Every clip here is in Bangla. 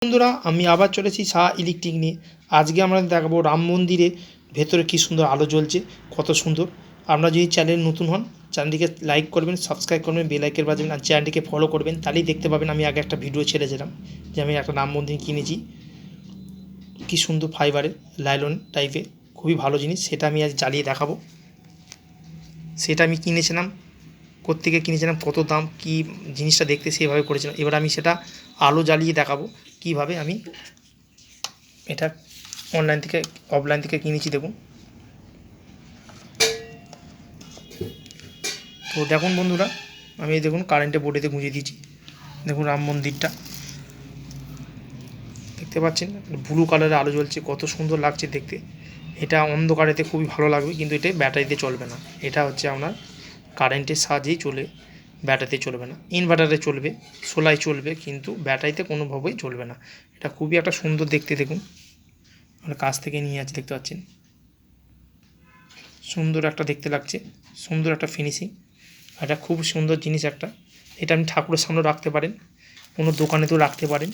বন্ধুরা আমি আবার চলেছি শাহ ইলেকট্রিক নিয়ে। আজকে আমরা দেখাবো রাম মন্দিরে ভেতরে কী সুন্দর আলো জ্বলছে, কত সুন্দর। আপনারা যদি চ্যানেল নতুন হন চ্যানেলটিকে লাইক করবেন, সাবস্ক্রাইব করবেন, বেল আইকন বাজাবেন আর চ্যানেলটিকে ফলো করবেন, তাহলেই দেখতে পাবেন। আমি আগে একটা ভিডিও ছেড়েছিলাম যে আমি একটা রাম মন্দির কিনেছি, কী সুন্দর ফাইবারের লাইলন টাইপের, খুবই ভালো জিনিস। সেটা আমি আজ জ্বালিয়ে দেখাবো। সেটা আমি কিনেছিলাম, কোত্থেকে কিনেছিলাম, কত দাম, কী জিনিসটা দেখতে সেভাবে করেছিলাম। এবার আমি সেটা আলো জ্বালিয়ে দেখাবো কীভাবে আমি এটা অনলাইন থেকে অফলাইন থেকে কিনেছি। দেখুন, তো দেখুন বন্ধুরা, আমি দেখুন কারেন্টের বোর্ডেতে গুঁজে দিয়েছি। দেখুন রাম মন্দিরটা দেখতে পাচ্ছেন, ব্লু কালারের আলো জ্বলছে, কত সুন্দর লাগছে দেখতে। এটা অন্ধকারেতে খুবই ভালো লাগবে, কিন্তু এটা ব্যাটারিতে চলবে না। এটা হচ্ছে আপনার কারেন্টের সাহায্যেই চলে, ব্যাটারিতে চলবে না। ইনভার্টারে চলবে, সোলায় চলবে, কিন্তু ব্যাটারিতে কোনোভাবেই চলবে না। এটা খুবই একটা সুন্দর দেখতে। দেখুন আমরা কাছ থেকে নিয়ে আছে, দেখতে পাচ্ছেন সুন্দর একটা দেখতে লাগছে, সুন্দর একটা ফিনিশিং। এটা খুব সুন্দর জিনিস একটা। এটা আপনি ঠাকুরের সামনে রাখতে পারেন, কোনো দোকানেতেও রাখতে পারেন,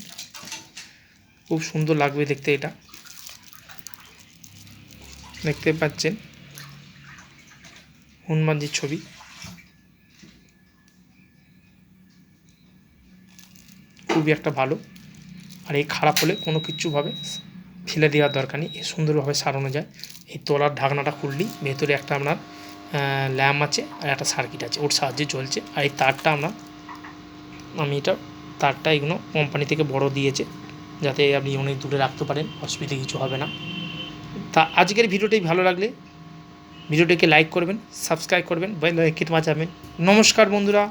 খুব সুন্দর লাগবে দেখতে। এটা দেখতে পাচ্ছেন হনুমানজির ছবি, খুবই একটা ভালো। আর এই খারাপ হলে কোনো কিছুভাবে ফেলে দেওয়ার দরকার নেই, এ সুন্দরভাবে সারানো যায়। এই তলার ঢাকনাটা খুললেই ভেতরে একটা আপনার ল্যাম্প আছে আর একটা সার্কিট আছে, ওর সাহায্যে চলছে। আর এই তারটা আমি তারটা এগুলো কোম্পানি থেকে বড় দিয়েছে, যাতে আপনি অনেক দূরে রাখতে পারেন, অসুবিধা কিছু হবে না। তা আজকের ভিডিওটি ভালো লাগলে ভিডিওটিকে লাইক করবেন, সাবস্ক্রাইব করবেন, বেল আইকন বাজাবেন। নমস্কার বন্ধুরা।